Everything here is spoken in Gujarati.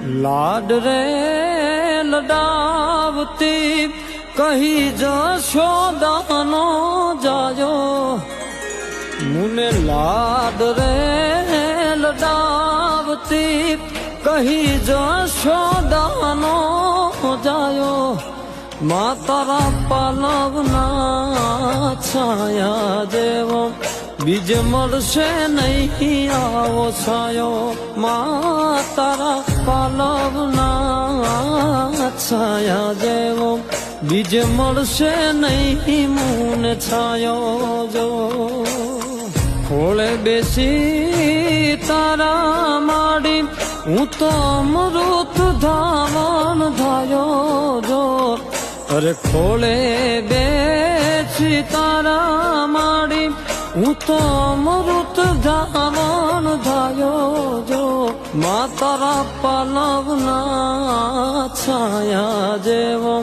લાડ રે લડાવતી કહી જશોદાનો જાયો મુને લાડ રે લડાવતી કહી જશોદાનો જાયો મા તારા પાલવના છાયા જેવો બીજ મળશે નહીં આવો છાયો મા તારા પાલવના છાયા જેવો બીજ મળશે નહીં મુને છાયો જો ખોળે બેસી તારા માડી હું તો અમૃત ધાવન ધાયો જો અરે ખોળે બેસી તારા માડી હું તો અમૃત ધાવન ધાયો જો મા તારા પાલવના છાયા જેવો